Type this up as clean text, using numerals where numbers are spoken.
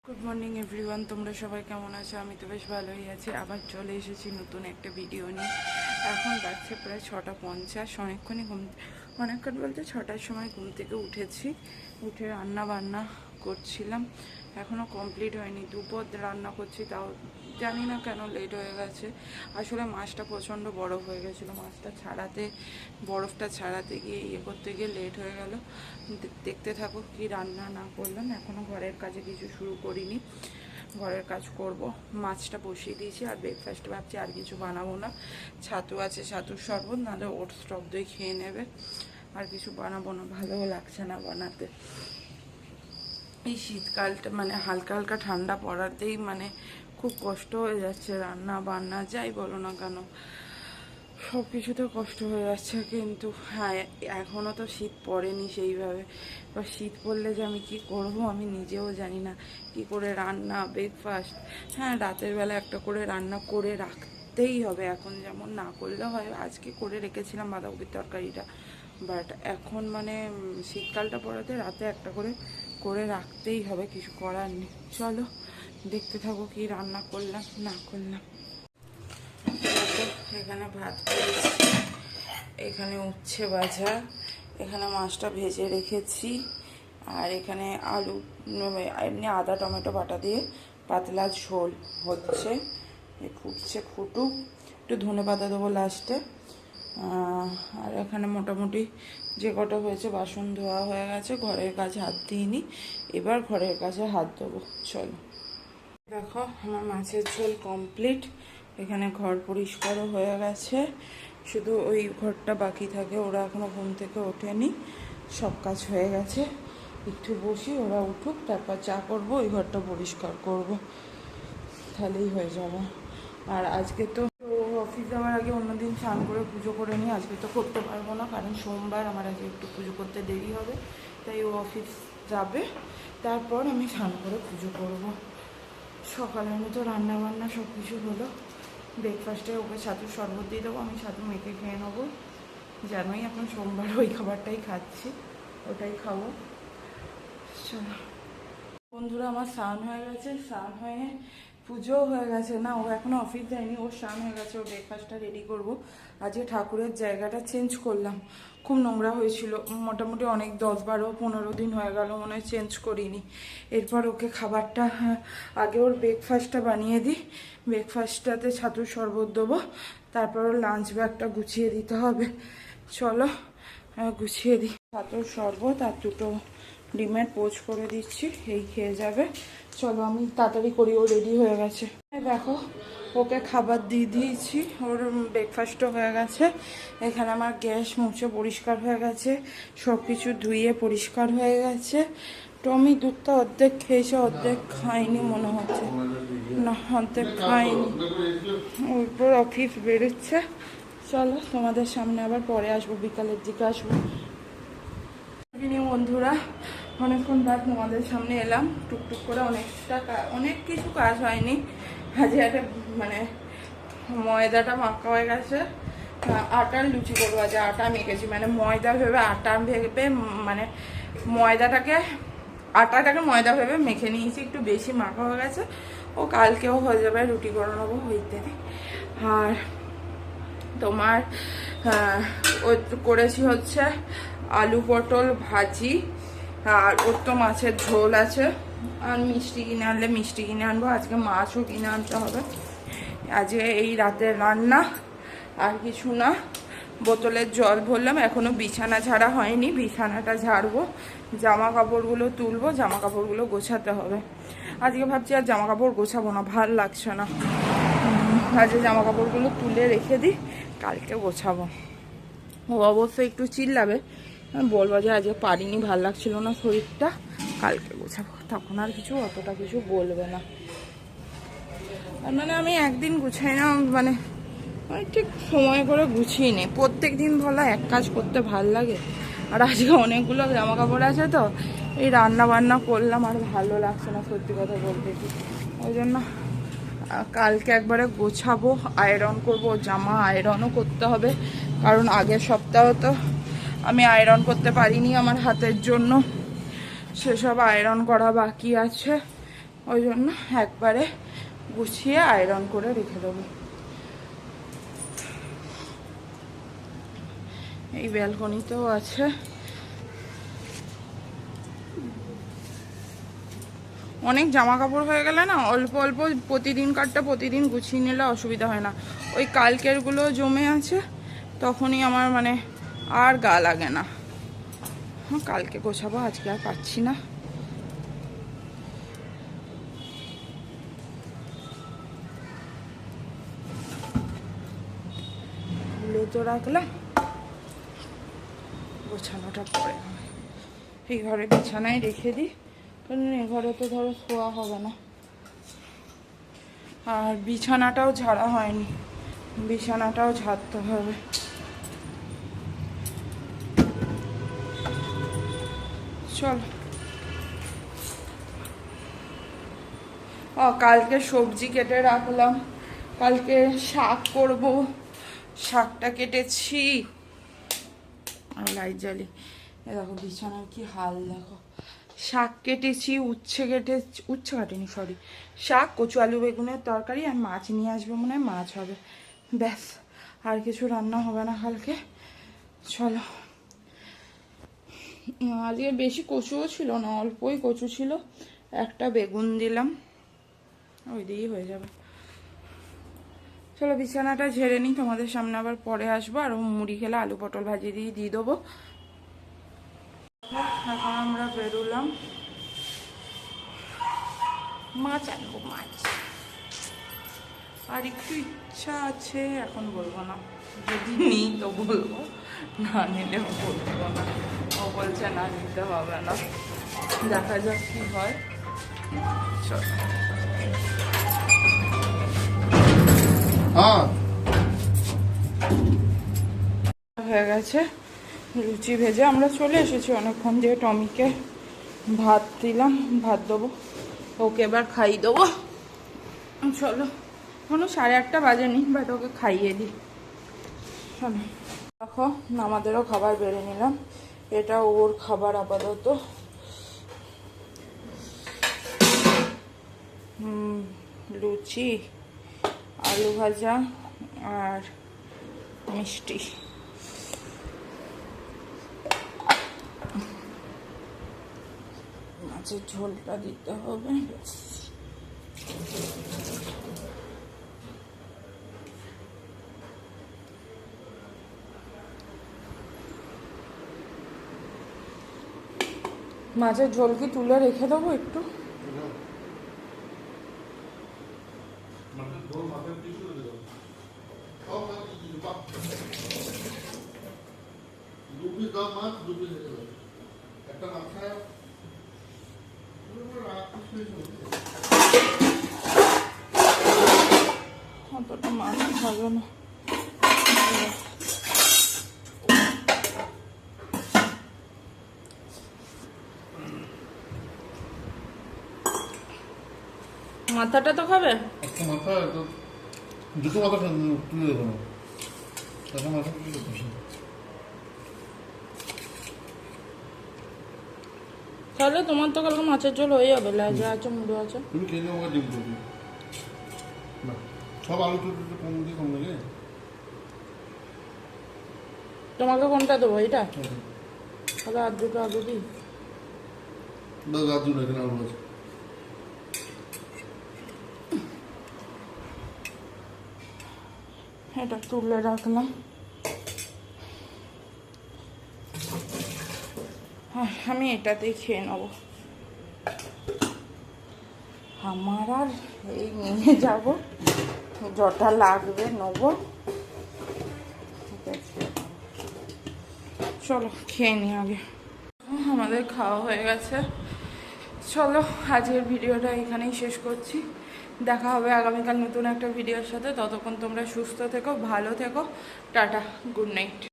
Good morning everyone, তোমরা সবাই কেমন আছো? আমি তো বেশ ভালোই আছি। আবার চলে এসেছি নতুন একটা ভিডিও নিয়ে। এখন বাজছে প্রায় 6:50। অনেকক্ষণ বলতে 6টার সময় ঘুম থেকে উঠেছি। উঠে রান্না বান্না করছিলাম, এখনও কমপ্লিট হয়নি। দুপুর রান্না করছি, তাও জানি না কেন লেট হয়ে গেছে। আসলে মাছটা প্রচণ্ড বরফ হয়ে গেছিলো, মাছটা ছাড়াতে, বরফটা ছাড়াতে গিয়ে করতে গিয়ে লেট হয়ে গেল। দেখতে থাকো কি রান্না না করলাম। এখনও ঘরের কাজে কিছু শুরু করিনি, ঘরের কাজ করব। মাছটা বসিয়ে দিয়েছি, আর ব্রেকফাস্টে ভাবছি আর কিছু বানাবো না। ছাতু আছে, ছাতুর শরবত, নাহলে ওটস টক দই খেয়ে নেবে। আর কিছু বানাবো না, ভালোও লাগছে না বানাতে। এই শীতকালটা মানে হালকা হালকা ঠান্ডা পড়াতেই খুব কষ্ট হয়ে যাচ্ছে। রান্না বান্না যাই বলো না কেন, সব কিছুতে কষ্ট হয়ে যাচ্ছে। কিন্তু হ্যাঁ, এখনও তো শীত পড়েনি সেইভাবে। এবার শীত পড়লে যে আমি কি করব আমি নিজেও জানি না। কি করে রান্না, ব্রেকফাস্ট, হ্যাঁ রাতের বেলা একটা করে রান্না করে রাখতেই হবে। এখন যেমন না করলে হয়, আজকে করে রেখেছিলাম বাঁধাকপির তরকারিটা, বাট এখন শীতকালটা পড়াতে রাতে একটা করে করে রাখতেই হবে, কিছু করার নেই। চলো দেখতে থাকো কি রান্না করলাম না করলাম। এখানে ভাত করেছি, এখানে উচ্ছে ভাজা, এখানে মাছটা ভেজে রেখেছি, আর এখানে আলু, এমনি আদা টমেটো বাটা দিয়ে পাতলা ঝোল হচ্ছে। ফুটছে, ফুটুক, একটু ধনে পাতা দেবো লাস্টে। আর এখানে মোটামুটি যে কটা হয়েছে, বাসন ধোয়া হয়ে গেছে, ঘরের কাছে হাত দিইনি, এবার ঘরের কাছে হাত দেবো। চলো দেখো, আমার মাছের ঝোল কমপ্লিট। এখানে ঘর পরিষ্কারও হয়ে গেছে, শুধু ওই ঘরটা বাকি থাকে। ওরা এখনও ঘুম থেকে ওঠেনি, সব কাজ হয়ে গেছে। একটু বসি, ওরা উঠুক, তারপর চা করবো, ওই ঘরটা পরিষ্কার করব, তাহলেই হয়ে যাবে। আর আজকে তো অফিস যাওয়ার আগে অন্যদিন স্নান করে পুজো করে নিই, আজকে তো করতে পারবো না, কারণ সোমবার আমার আজকে একটু পুজো করতে দেরি হবে। তাই ও অফিস যাবে, তারপর আমি স্নান করে পুজো করব। সকালের মতো রান্না বান্না সব কিছু হলো। ব্রেকফাস্টে ওকে ছাতুর শরবত দিয়ে দেবো, আমি ছাতু মেখে খেয়ে নেবো। জানোই এখন সোমবার ওই খাবারটাই খাচ্ছি, ওটাই খাবো। চলো বন্ধুরা, আমার স্নান হয়ে গেছে, স্নান হয়ে পুজোও হয়ে গেছে। না, ও এখনো অফিস যায়নি, ওর স্নান হয়ে গেছে, ওর ব্রেকফাস্টটা রেডি করবো। আজকে ঠাকুরের জায়গাটা চেঞ্জ করলাম, খুব নোংরা হয়েছিল। মোটামুটি অনেক 10-12-15 দিন হয়ে গেল মনে হয় চেঞ্জ করিনি। এরপর ওকে খাবারটা, আগে ওর ব্রেকফাস্টটা বানিয়ে দিই, ব্রেকফাস্টটাতে ছাতুর শরবত দেবো, তারপর ওর লাঞ্চ ব্যাগটা গুছিয়ে দিতে হবে। চলো গুছিয়ে দিই। ছাতুর শরবত আর দুটো ডিমের পোচ করে দিচ্ছি, এই খেয়ে যাবে। চলো আমি তাড়াতাড়ি করি, ও রেডি হয়ে গেছে। দেখো, ওকে খাবার দিয়ে দিয়েছি, ওর ব্রেকফাস্টও হয়ে গেছে। এখানে আমার গ্যাস মুছে পরিষ্কার হয়ে গেছে, সব কিছু ধুয়ে পরিষ্কার হয়ে গেছে। টমি দুধটা অর্ধেক খেয়েছে, অর্ধেক খাইনি মনে হচ্ছে, না অর্ধেক খাইনি। ওরপর অফিস বেরোচ্ছে। চলো তোমাদের সামনে আবার পরে আসবো, বিকালের দিকে আসবো। বন্ধুরা, অনেকক্ষণ বাদ তোমাদের সামনে এলাম। টুকটুক করে অনেক কিছু কাজ হয়নি। আজকে একটা ময়দাটা মাখা হয়ে গেছে, আটার লুচি করবো। আজ আটা মেখেছি, ময়দা ভেবে আটা ভেবে, আটাটাকে ময়দা ভেবে মেখে নিয়েছি, একটু বেশি মাখা হয়ে গেছে। ও কালকেও হয়ে যাবে, রুটি করে নেবো ইত্যাদি। আর তোমার ও করেছি হচ্ছে আলু পটল ভাজি, আর ওর তো মাছের ঝোল আছে। আর মিষ্টি কিনে আনলে মিষ্টি কিনে আনবো, আজকে মাছও কিনে আনতে হবে। আজকে এই রাতের রান্না, আর কিছু না। বোতলের জল ভরলাম, এখনো বিছানা ঝাড়া হয়নি, বিছানাটা ঝাড়বো, জামা কাপড়গুলো তুলবো, জামা কাপড়গুলো গোছাতে হবে। আজকে ভাবছি আর জামা কাপড় গোছাবো না, ভাল লাগছে না। আজকে জামা কাপড়গুলো তুলে রেখে দিই, কালকে গোছাবো। ও অবশ্যই একটু চিল্লাবে, বলবো যে আজকে পারিনি, ভাল লাগছিল না শরীরটা, কালকে গোছাবো। তখন আর অতটা কিছু বলবে না। আমি একদিন গুছাই না, ঠিক সময় করে গুছিয়ে নিই। প্রত্যেক দিন বলা এক কাজ করতে ভাল লাগে। আর আজকে অনেকগুলো জামা কাপড় আছে, তো এই রান্না বান্না করলাম, আর ভালো লাগছে না সত্যি কথা বলতে কি। ওই জন্য কালকে একবারে গোছাবো, আয়রন করব, জামা আয়রনও করতে হবে, কারণ আগের সপ্তাহ তো আমি আয়রন করতে পারিনি আমার হাতের জন্য, সেসব আয়রন করা বাকি আছে। ওই জন্য একবারে গুছিয়ে আয়রন করে রেখে দেবো। এই ব্যালকনিতেও আছে। অনেক জামা কাপড় হয়ে গেলে না অল্প অল্প প্রতিদিনকারটা প্রতিদিন গুছিয়ে নিলে অসুবিধা হয় না। ওই কালকেরগুলো জমে আছে, তখনই আমার মানে আর গা লাগে না। কালকে গোছাবো, আজকে আর পাচ্ছি না। তো রাখলাম, গোছানোটা পরে এই ঘরে বিছানায় রেখে দিই, কারণ এ ঘরে তো ধরো শোয়া হবে না। আর বিছানাটাও ঝাড়া হয়নি, বিছানাটাও ঝাড়তে হবে। চল। কালকে সবজি কেটে রাখলাম, কালকে শাক করব, শাকটা কেটেছি। আর লাইট জ্বালি, দেখো বিছানার কি হাল দেখো। শাক কেটেছি, উচ্ছে কাটিনি সরি, শাক, কচু আলু বেগুনের তরকারি, আর মাছ নিয়ে আসবে, মনে হয় মাছ হবে, ব্যাস। আর কিছু রান্না হবে না কালকে। চলো। আজকে বেশি কচুও ছিল না, অল্পই কচু ছিল, একটা বেগুন দিলাম, ওই দিয়েই হয়ে যাবে। চলো বিছানাটা ঝেড়ে নিই, তোমাদের সামনে আবার পরে আসবো। আর মুড়ি খেলে আলু পটল ভাজি দিয়ে দেবো। এখন আমরা বেরোলাম, মাছ আনবো, মাছ। আর একটু ইচ্ছা আছে, এখন বলবো না, যদি নিই তো বলবো, না নিলেও বলবো না। ও বলছে না নিতে হবে না, দেখা যাক কি হয়। চলো। হয়ে গেছে লুচি ভেজে, আমরা চলে এসেছি অনেকক্ষণ। দিয়ে টমিকে ভাত দিলাম, ভাত দেবো, ওকে এবার খাইয়ে দেবো। চলো, এখনো 8:30 বাজেনি, বাট ওকে খাইয়ে দিই। চলো। দেখো আমাদেরও খাবার বেড়ে নিলাম, এটা ওর খাবার আপাতত। লুচি, আলু ভাজা আর মিষ্টি। মাছের ঝোলটা দিতে হবে। মাছের ঝোল কি তুলে রেখে দেবো একটু? অতটা মাছ খাবো না। মাথাটা তো খাবে, একটা মাথা দুটো মাথা তুলে দেবো না, একটা মাথা তুলে দেবো। তাহলে তোমার তো কালকে মাছের ঝোল হয়ে যাবে, লাজা আছে, মুড়ো আছে। তুমি খেয়ে নিও, আমাকে ডিম করবি না, সব আলু টুলু কম দিয়ে কম লাগে। তোমাকে কোনটা দেবো, এটা? তাহলে আর দুটো আলু দিই। রাজু না, এখানে আলু আছে। এটা তুলে রাখলাম। হ্যাঁ, আমি এটাতেই খেয়ে নেবো। আমার আর এই নিয়ে যাব, যটা লাগবে নেবো। চলো খেয়ে নিই আগে। আমাদের খাওয়া হয়ে গেছে। চলো আজকের ভিডিওটা এখানেই শেষ করছি। দেখা হবে আগামীকাল নতুন একটা ভিডিওর সাথে। ততক্ষণ তোমরা সুস্থ থেকো, ভালো থেকো। Tata, good night.